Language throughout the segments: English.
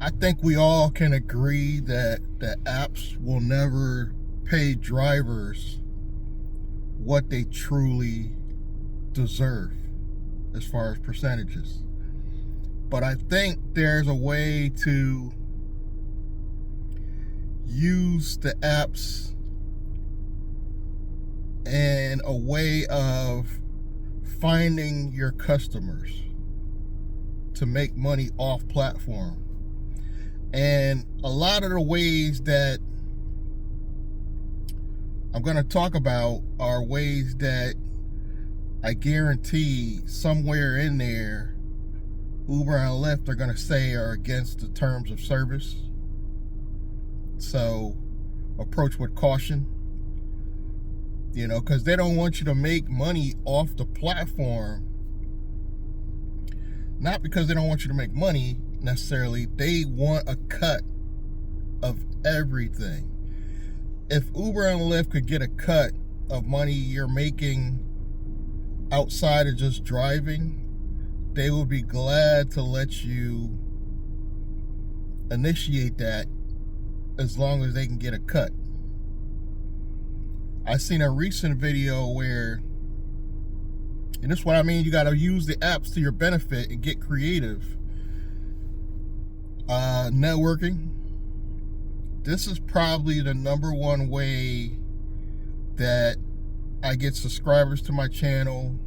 I think we all can agree that the apps will never pay drivers what they truly deserve as far as percentages. But I think there's a way to use the apps in a way of finding your customers to make money off platform. And a lot of the ways that I'm going to talk about are ways that I guarantee somewhere in there Uber and Lyft are going to say are against the terms of service. So approach with caution, because they don't want you to make money off the platform. Not because they don't want you to make money necessarily, they want a cut of everything. If Uber and Lyft could get a cut of money you're making outside of just driving, they would be glad to let you initiate that as long as they can get a cut. I seen a recent video where, and this is what I mean, you got to use the apps to your benefit and get creative. Networking. This is probably the number one way that I get subscribers to my channel.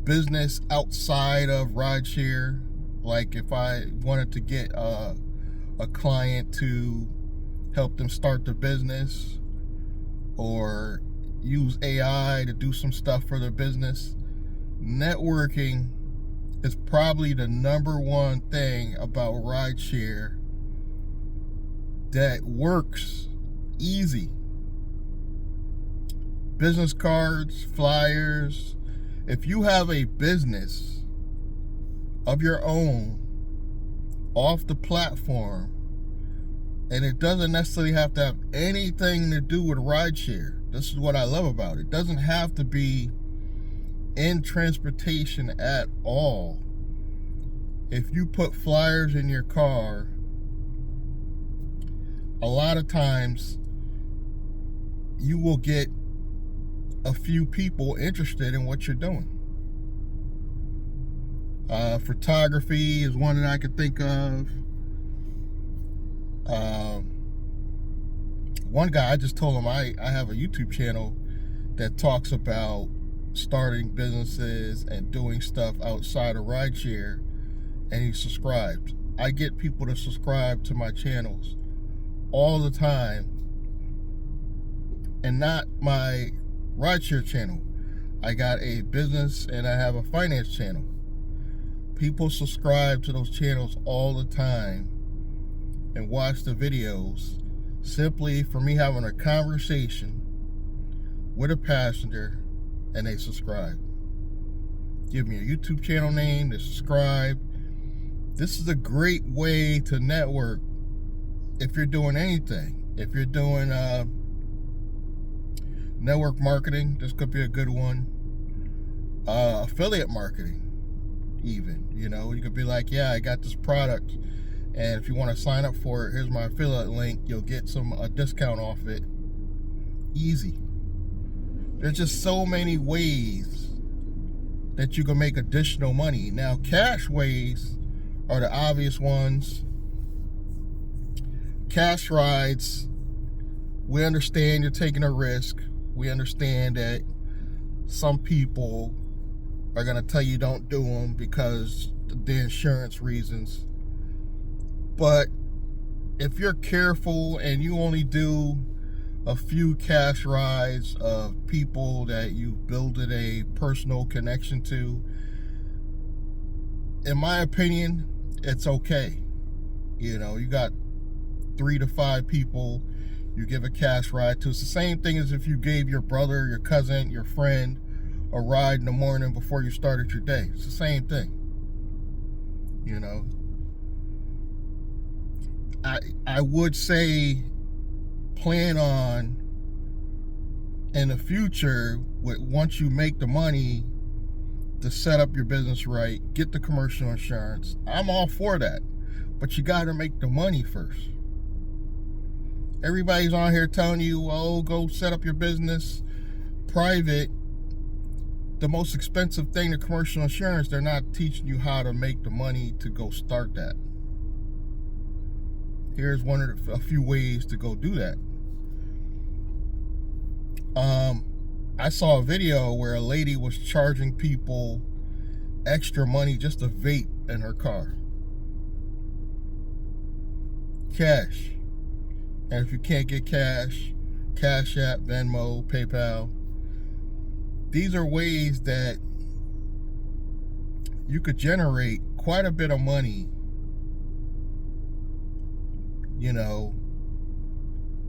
Business outside of rideshare. Like if I wanted to get a client to help them start their business, or use AI to do some stuff for their business, networking is probably the number one thing about rideshare that works easy. Business cards, flyers. If you have a business of your own off the platform, and it doesn't necessarily have to have anything to do with rideshare. This is what I love about it. It doesn't have to be in transportation at all. If you put flyers in your car, a lot of times you will get a few people interested in what you're doing. Photography is one that I could think of. One guy, I just told him I have a YouTube channel that talks about starting businesses and doing stuff outside of rideshare, and he subscribed. I get people to subscribe to my channels all the time, and not my rideshare channel. I got a business and I have a finance channel. People subscribe to those channels all the time and watch the videos simply for me having a conversation with a passenger, and they subscribe. Give me a YouTube channel name, they subscribe. This is a great way to network if you're doing anything. If you're doing network marketing, this could be a good one. Affiliate marketing, even. You could be like, yeah, I got this product, and if you want to sign up for it, here's my affiliate link. You'll get a discount off it. Easy. There's just so many ways that you can make additional money. Now, cash ways are the obvious ones. Cash rides, we understand you're taking a risk. We understand that some people are going to tell you don't do them because of the insurance reasons. But if you're careful and you only do a few cash rides of people that you builded a personal connection to, in my opinion, it's okay. You got 3 to 5 people you give a cash ride to. It's the same thing as if you gave your brother, your cousin, your friend a ride in the morning before you started your day. It's the same thing. I would say plan on in the future, once you make the money, to set up your business right, get the commercial insurance. I'm all for that. But you got to make the money first. Everybody's on here telling you, oh, go set up your business private. The most expensive thing, the commercial insurance, they're not teaching you how to make the money to go start that. Here's a few ways to go do that. I saw a video where a lady was charging people extra money just to vape in her car. Cash. And if you can't get cash, Cash App, Venmo, PayPal. These are ways that you could generate quite a bit of money, you know,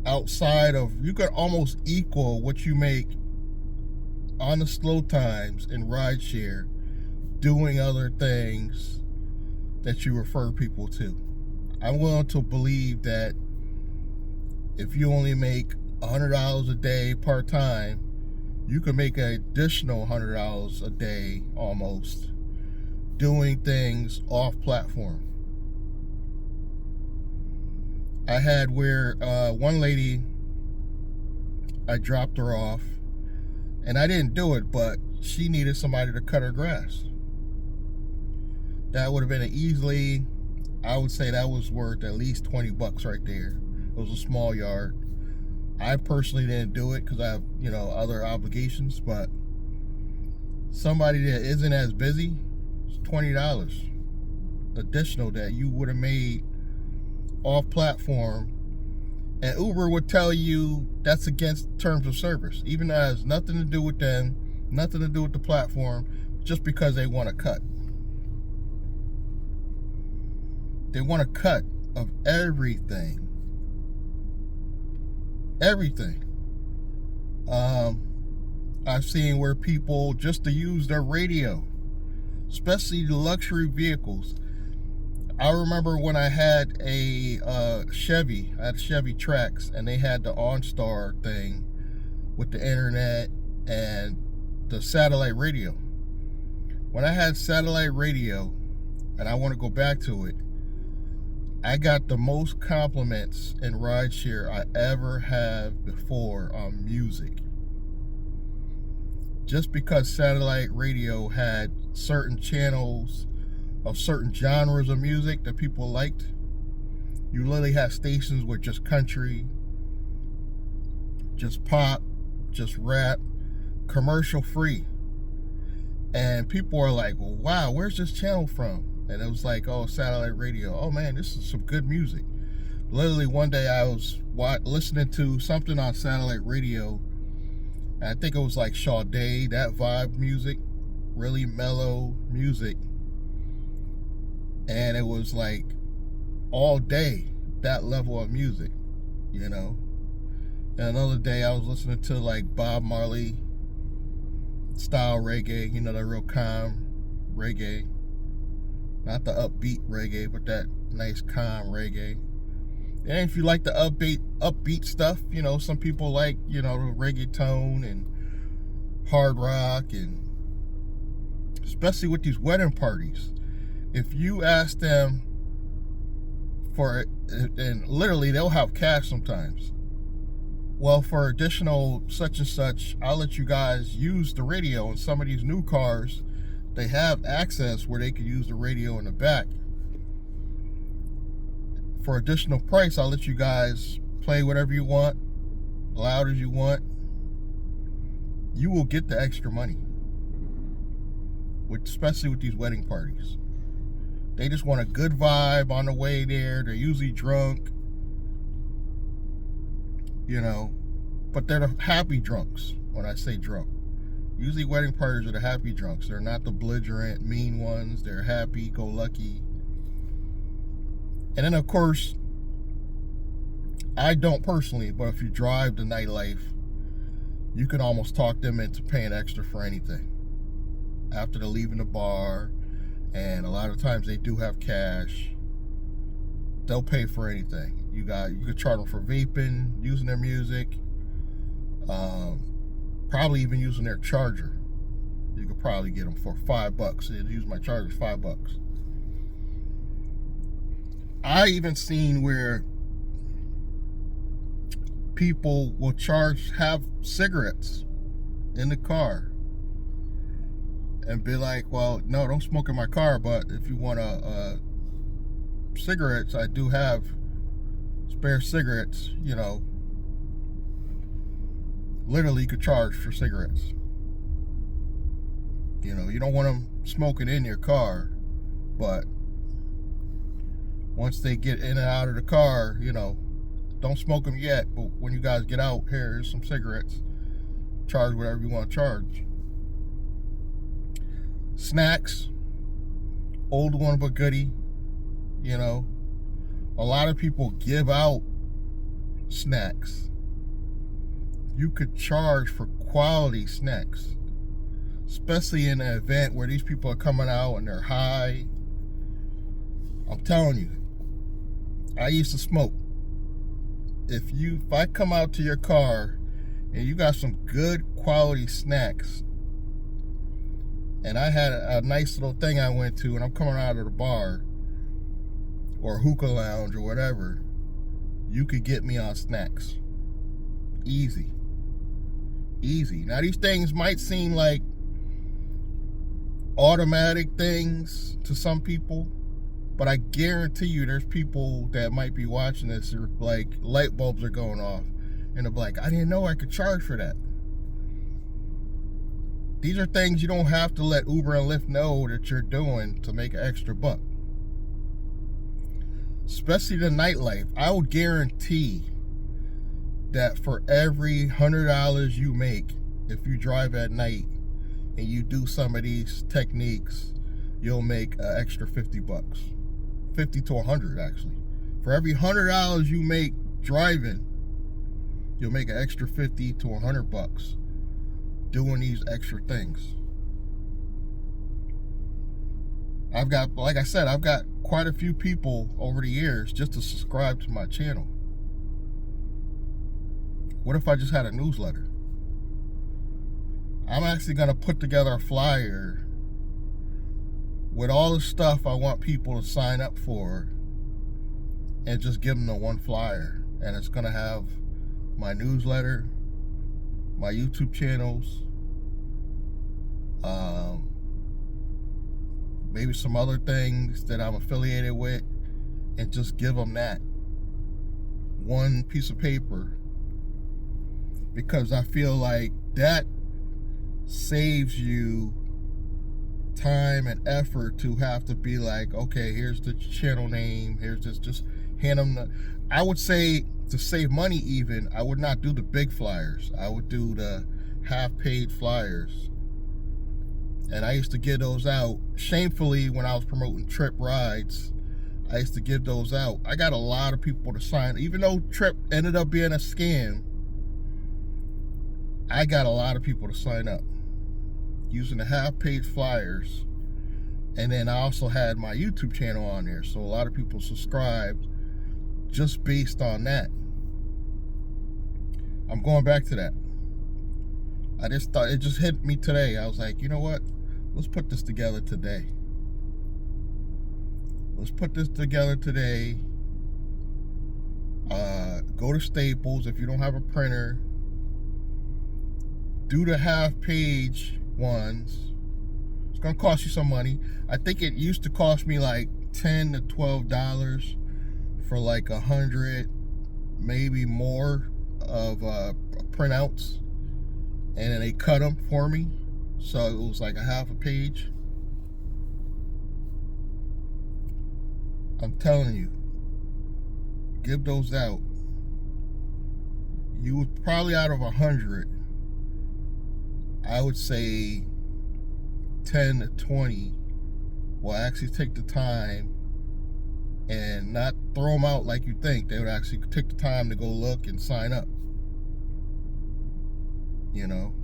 outside of, you could almost equal what you make on the slow times in rideshare, doing other things that you refer people to. I'm willing to believe that if you only make $100 a day part-time, you can make an additional $100 a day almost doing things off platform. I had where one lady, I dropped her off, and I didn't do it, but she needed somebody to cut her grass. That would have been easily, I would say that was worth at least $20 right there. It was a small yard. I personally didn't do it because I have, you know, other obligations, but somebody that isn't as busy, it's $20 additional that you would have made off platform. And Uber would tell you that's against terms of service, even though it has nothing to do with them, nothing to do with the platform, just because they want a cut. They want a cut of everything. Everything. I've seen where people, just to use their radio, especially the luxury vehicles. I remember when I had a Chevy, I had Chevy Trax, and they had the OnStar thing with the internet and the satellite radio. When I had satellite radio, and I want to go back to it, I got the most compliments in rideshare I ever have before on music. Just because satellite radio had certain channels of certain genres of music that people liked. You literally had stations with just country, just pop, just rap, commercial free. And people are like, well, wow, where's this channel from? And it was like, oh, satellite radio. Oh man, this is some good music. Literally one day I was listening to something on satellite radio. And I think it was like Sade, that vibe music, really mellow music. And it was like all day, that level of music, you know. And another day I was listening to like Bob Marley style reggae, you know, that real calm reggae. Not the upbeat reggae, but that nice calm reggae. And if you like the upbeat stuff, you know, some people like, you know, reggaeton and hard rock, and especially with these wedding parties. If you ask them for it, and literally they'll have cash sometimes. Well, for additional such and such, I'll let you guys use the radio. In some of these new cars, they have access where they can use the radio in the back. For additional price, I'll let you guys play whatever you want, loud as you want. You will get the extra money, especially with these wedding parties. They just want a good vibe on the way there. They're usually drunk, you know, but they're the happy drunks. When I say drunk, usually wedding parties are the happy drunks. They're not the belligerent, mean ones. They're happy-go-lucky. And then, of course, I don't personally, but if you drive the nightlife, you can almost talk them into paying extra for anything after they're leaving the bar. And a lot of times they do have cash. They'll pay for anything. You could charge them for vaping, using their music, probably even using their charger. You could probably get them for $5. They'd use my charger $5. I even seen where people will have cigarettes in the car and be like, well, no, don't smoke in my car, but if you want cigarettes, I do have spare cigarettes, you know. Literally, you could charge for cigarettes. You know, you don't want them smoking in your car, but once they get in and out of the car, you know, don't smoke them yet, but when you guys get out, here's some cigarettes. Charge whatever you want to charge. Snacks, old one but goodie, you know. A lot of people give out snacks. You could charge for quality snacks, especially in an event where these people are coming out and they're high. I'm telling you, I used to smoke. If I come out to your car and you got some good quality snacks, and I had a nice little thing I went to, and I'm coming out of the bar or hookah lounge or whatever, you could get me on snacks. Easy. Now these things might seem like automatic things to some people, but I guarantee you there's people that might be watching this, or like light bulbs are going off, and they're like, I didn't know I could charge for that. These are things you don't have to let Uber and Lyft know that you're doing to make an extra buck. Especially the nightlife. I would guarantee that for every $100 you make, if you drive at night and you do some of these techniques, you'll make an extra $50. 50 to 100 actually. For every $100 you make driving, you'll make an extra 50 to 100 bucks doing these extra things. Like I said, I've got quite a few people over the years just to subscribe to my channel. What if I just had a newsletter? I'm actually going to put together a flyer with all the stuff I want people to sign up for, and just give them the one flyer. And it's going to have my newsletter, my YouTube channels, maybe some other things that I'm affiliated with, and just give them that one piece of paper, because I feel like that saves you time and effort to have to be like, okay, here's the channel name, here's this, just hand them I would say, to save money even, I would not do the big flyers. I would do the half-page flyers. And I used to give those out. Shamefully, when I was promoting Trip rides, I used to give those out. I got a lot of people to sign. Even though Trip ended up being a scam, I got a lot of people to sign up using the half-page flyers. And then I also had my YouTube channel on there, so a lot of people subscribed just based on that. I'm going back to that. I just thought, it just hit me today. I was like, you know what? Let's put this together today. Let's put this together today. Go to Staples if you don't have a printer. Do the half-page ones. It's gonna cost you some money. I think it used to cost me like $10 to $12 for like 100, maybe more of printouts, and then they cut them for me, so it was like a half a page. I'm telling you, give those out. You would probably, out of 100, I would say 10 to 20 will actually take the time and not throw them out like you think. They would actually take the time to go look and sign up. You know,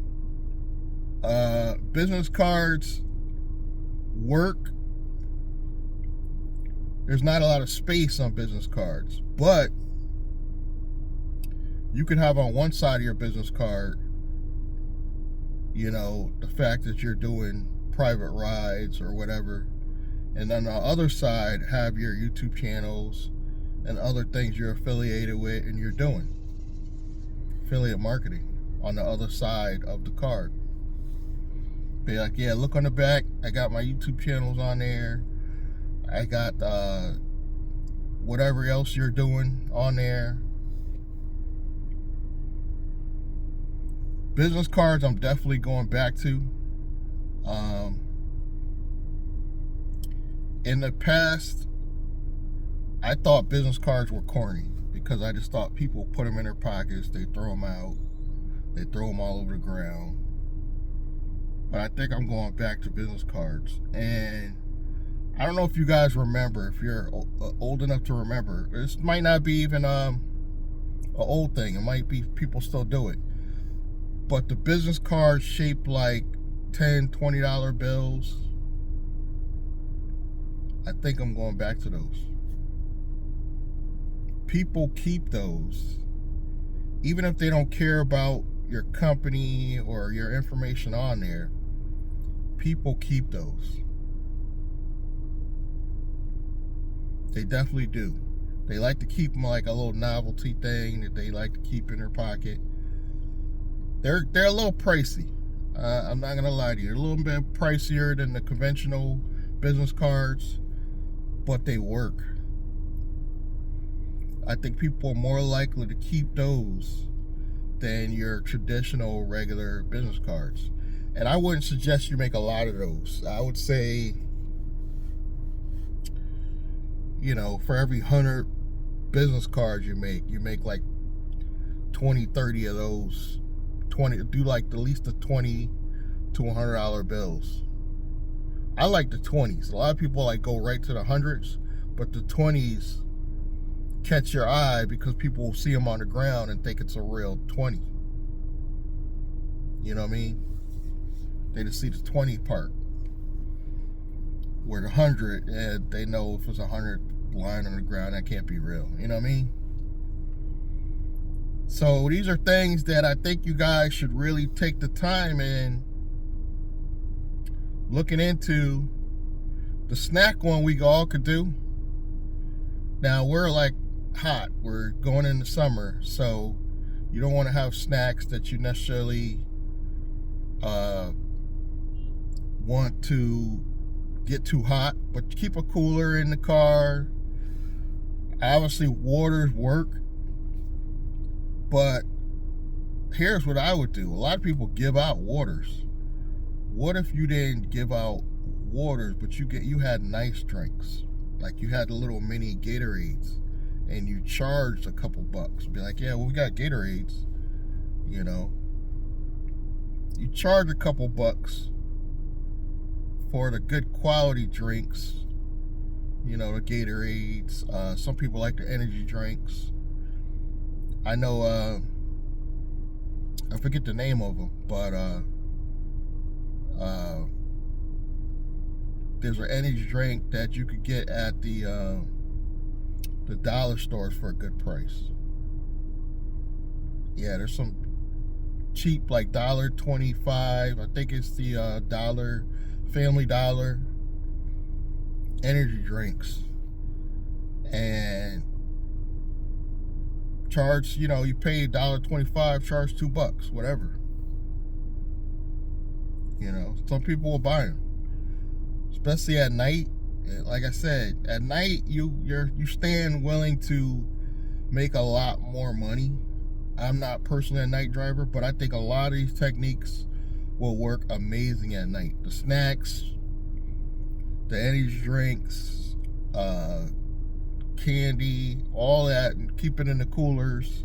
business cards work. There's not a lot of space on business cards, but you could have on one side of your business card You know, the fact that you're doing private rides or whatever. And on the other side, have your YouTube channels and other things you're affiliated with and you're doing. Affiliate marketing on the other side of the card. Be like, yeah, look on the back. I got my YouTube channels on there. I got whatever else you're doing on there. Business cards, I'm definitely going back to. In the past, I thought business cards were corny because I just thought people put them in their pockets, they throw them out, they throw them all over the ground. But I think I'm going back to business cards. And I don't know if you guys remember, if you're old enough to remember, this might not be even an old thing. It might be people still do it. But the business cards shaped like $10, $20 bills, I think I'm going back to those. People keep those. Even if they don't care about your company or your information on there, people keep those. They definitely do. They like to keep them like a little novelty thing that they like to keep in their pocket. They're a little pricey. I'm not gonna lie to you. They're a little bit pricier than the conventional business cards, but they work. I think people are more likely to keep those than your traditional regular business cards. And I wouldn't suggest you make a lot of those. I would say, you know, for every 100 business cards you make like 20, 30 of those. 20, do like at least the $20 to $100 bills. I like the 20s. A lot of people like go right to the hundreds, but the 20s catch your eye because people will see them on the ground and think it's a real 20. You know what I mean? They just see the 20 part. Where the 100, they know if it's 100 lying on the ground, that can't be real. You know what I mean? So these are things that I think you guys should really take the time in looking into. The snack one we all could do. Now we're like hot. We're going into summer, so you don't want to have snacks that you necessarily want to get too hot, but keep a cooler in the car. Obviously waters work, but here's what I would do. A lot of people give out waters. What if you didn't give out waters, but you had nice drinks, like you had the little mini Gatorades, and you charged a couple bucks? Be like, yeah, well, we got Gatorades, you know. You charge a couple bucks for the good quality drinks, you know, the Gatorades. Some people like the energy drinks. I know, I forget the name of them, but there's an energy drink that you could get at the dollar stores for a good price. Yeah, there's some cheap, like $1.25. I think it's the dollar, Family Dollar energy drinks, and charge, you know, you pay $1.25, charge $2, whatever. You know, some people will buy them, especially at night. Like I said, at night you stand willing to make a lot more money. I'm not personally a night driver, but I think a lot of these techniques will work amazing at night. The snacks, the energy drinks, candy, all that, and keep it in the coolers.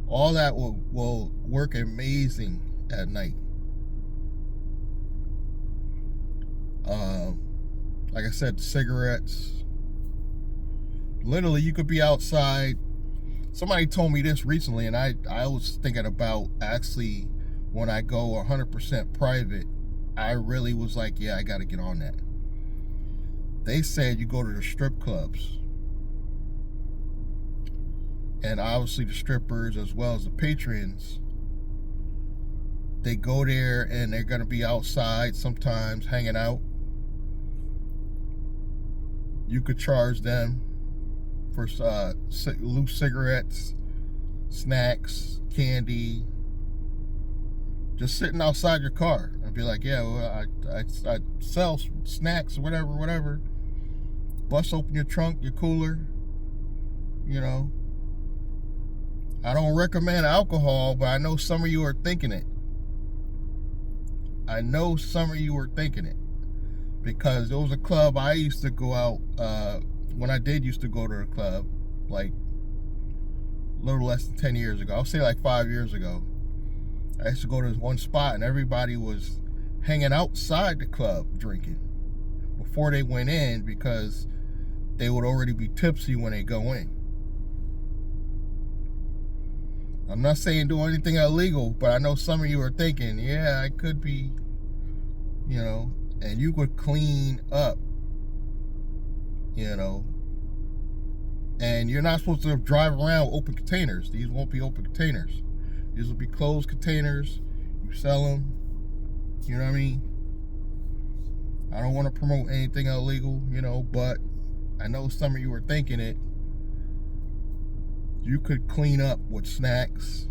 All that will work amazing at night. Like I said, cigarettes. Literally, you could be outside. Somebody told me this recently, and I was thinking about, actually, when I go 100% private, I really was like, yeah, I got to get on that. They said you go to the strip clubs, and obviously the strippers as well as the patrons, they go there and they're going to be outside sometimes hanging out. You could charge them for loose cigarettes, snacks, candy, just sitting outside your car, and be like, yeah, well, I sell snacks, whatever. Bust open your trunk, your cooler, you know. I don't recommend alcohol, but I know some of you are thinking it. Because there was a club I used to go out, when I did used to go to a club, like a little less than 10 years ago. I'll say like 5 years ago. I used to go to this one spot and everybody was hanging outside the club drinking before they went in, because they would already be tipsy when they go in. I'm not saying do anything illegal, but I know some of you are thinking, yeah, I could be, you know, and you could clean up, you know. And you're not supposed to drive around with open containers. These won't be open containers. These will be closed containers. You sell them. You know what I mean? I don't want to promote anything illegal, you know, but I know some of you are thinking it. You could clean up with snacks.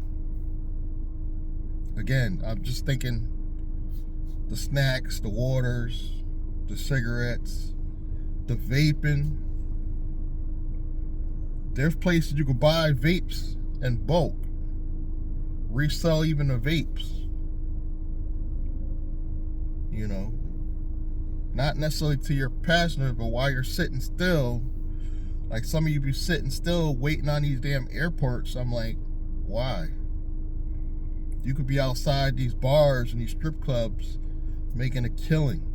Again, I'm just thinking the snacks, the waters, the cigarettes, the vaping. There's places you can buy vapes in bulk. Resell even the vapes. You know, not necessarily to your passengers, but while you're sitting still, like some of you be sitting still waiting on these damn airports. I'm like, why? You could be outside these bars and these strip clubs making a killing.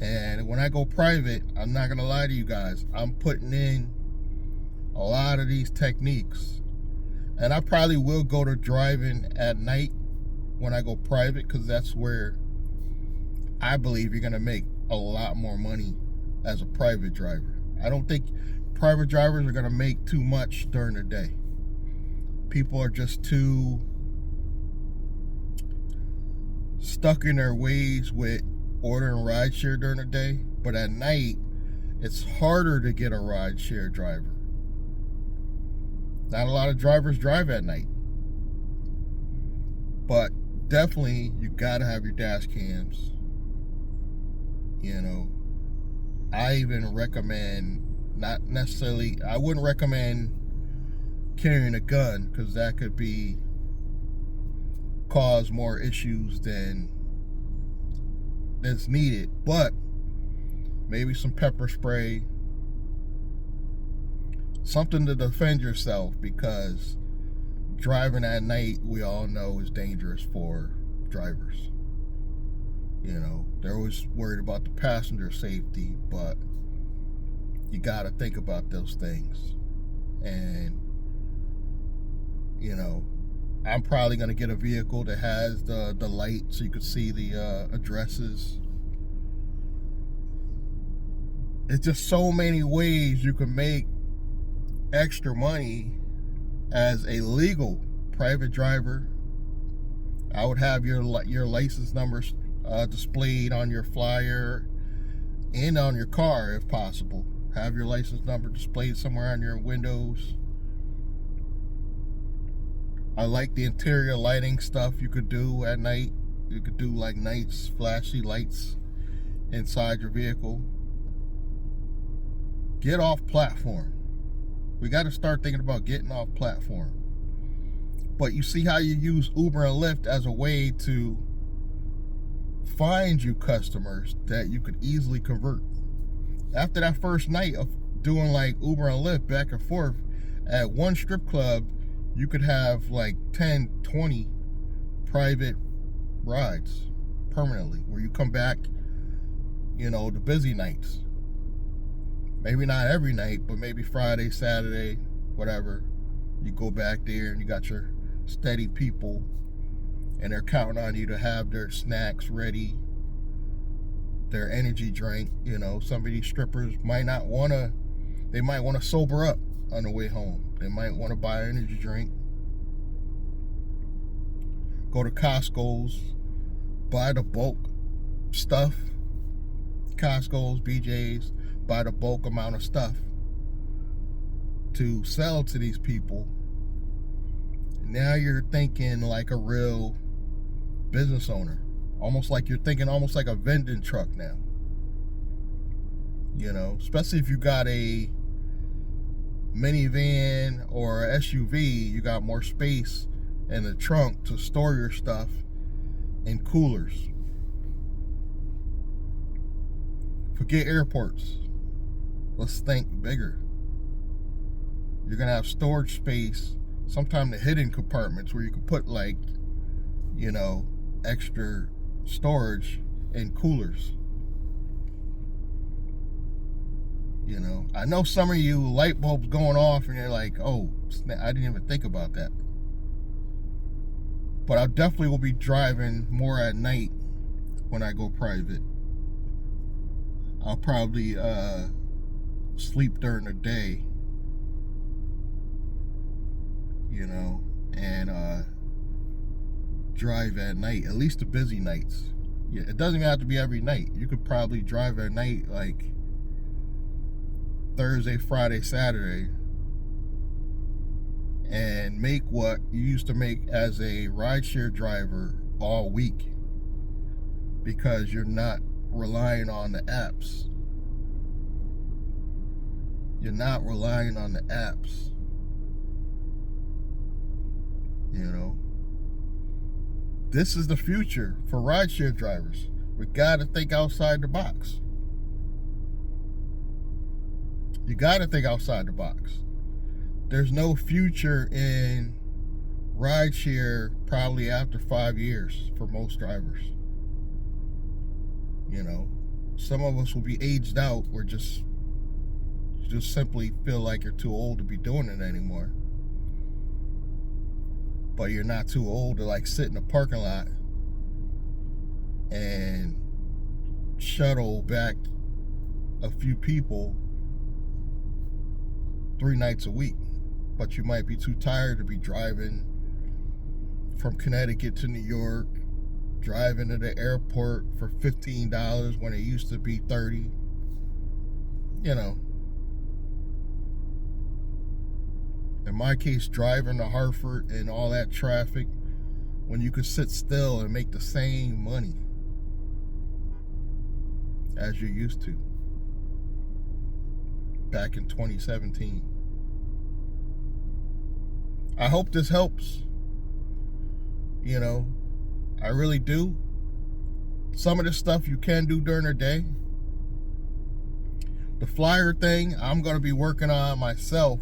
And when I go private, I'm not gonna lie to you guys, I'm putting in a lot of these techniques. And I probably will go to driving at night when I go private, because that's where I believe you're gonna make a lot more money as a private driver. I don't think private drivers are gonna make too much during the day. People are just too stuck in their ways with ordering rideshare during the day. But at night, it's harder to get a rideshare driver. Not a lot of drivers drive at night. But definitely, you gotta have your dash cams. You know, I even recommend, not necessarily, I wouldn't recommend carrying a gun, because that could cause more issues than that's needed. But maybe some pepper spray, something to defend yourself, because driving at night, we all know, is dangerous for drivers. You know, they're always worried about the passenger safety, but you got to think about those things. And, you know, I'm probably going to get a vehicle that has the light so you can see the addresses. It's just so many ways you can make extra money as a legal private driver. I would have your license numbers displayed on your flyer and on your car if possible. Have your license number displayed somewhere on your windows. I like the interior lighting stuff you could do at night. You could do like nice flashy lights inside your vehicle. Get off platform. We got to start thinking about getting off platform. But you see how you use Uber and Lyft as a way to find you customers that you could easily convert. After that first night of doing like Uber and Lyft back and forth, at one strip club, you could have like 10, 20 private rides permanently, where you come back, you know, the busy nights. Maybe not every night, but maybe Friday, Saturday, whatever. You go back there and you got your steady people, and they're counting on you to have their snacks ready, their energy drink. You know, some of these strippers might not want to, they might want to sober up on the way home. They might want to buy an energy drink. go to Costco's, buy the bulk stuff, Costco's, BJ's, buy the bulk amount of stuff to sell to these people. Now you're thinking like a real business owner. Almost like you're thinking almost like a vending truck now. You know, especially if you got a minivan or a SUV, you got more space in the trunk to store your stuff in coolers. Forget airports. Let's think bigger. You're gonna have storage space, sometimes the hidden compartments where you can put like, you know, extra storage in coolers. You know, I know some of you light bulbs going off and you're like, oh, I didn't even think about that. But I definitely will be driving more at night when I go private. I'll probably sleep during the day, you know, and drive at night, at least the busy nights. Yeah, it doesn't even have to be every night. You could probably drive at night like Thursday, Friday, Saturday, and make what you used to make as a rideshare driver all week, because you're not relying on the apps. You're not relying on the apps. You know, this is the future for rideshare drivers. We gotta think outside the box. You gotta think outside the box. There's no future in rideshare probably after 5 years for most drivers. You know, some of us will be aged out. We're just simply feel like you're too old to be doing it anymore. But you're not too old to like sit in a parking lot and shuttle back a few people 3 nights a week. But you might be too tired to be driving from Connecticut to New York, driving to the airport for $15 when it used to be $30. You know, in my case, driving to Hartford and all that traffic when you could sit still and make the same money as you used to back in 2017. I hope this helps. You know, I really do. Some of this stuff you can do during the day. The flyer thing, I'm going to be working on myself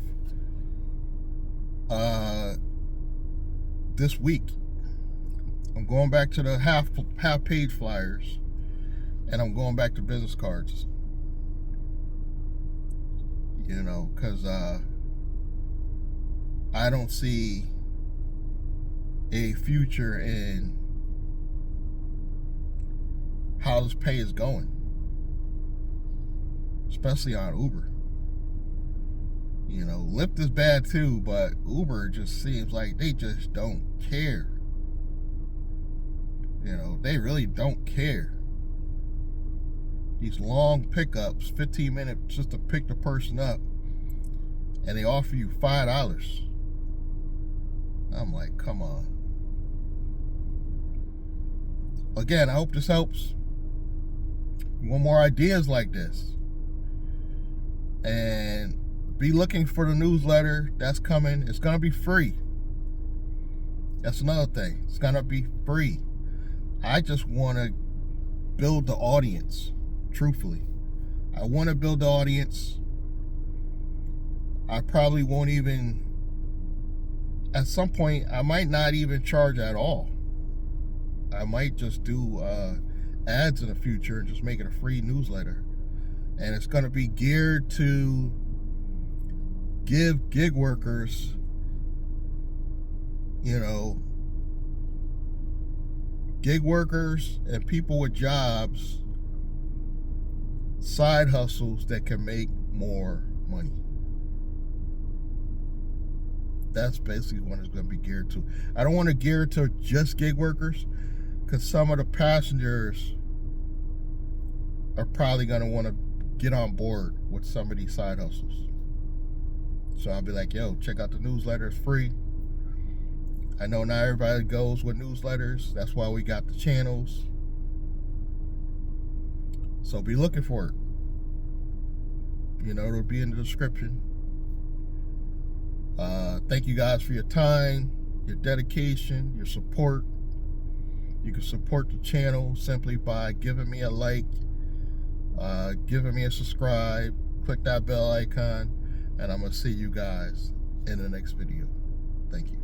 this week. I'm going back to the half page flyers, and I'm going back to business cards. You know, because I don't see a future in how this pay is going, especially on Uber. You know, Lyft is bad too, but Uber just seems like they just don't care. You know, they really don't care. These long pickups, 15 minutes just to pick the person up, and they offer you $5. I'm like, come on. Again, I hope this helps. You want more ideas like this? And be looking for the newsletter that's coming. It's going to be free. That's another thing. It's going to be free. I just want to build the audience, truthfully. I want to build the audience. I probably won't even, at some point, I might not even charge at all. I might just do ads in the future and just make it a free newsletter. And it's going to be geared to give gig workers, you know, gig workers and people with jobs, side hustles that can make more money. That's basically what it's going to be geared to. I don't want to gear it to just gig workers, because some of the passengers are probably going to want to get on board with some of these side hustles. So I'll be like, yo, check out the newsletter, it's free. I know not everybody goes with newsletters. That's why we got the channels. So be looking for it. You know, it'll be in the description. Thank you guys for your time, your dedication, your support. You can support the channel simply by giving me a like, giving me a subscribe, click that bell icon, and I'm going to see you guys in the next video. Thank you.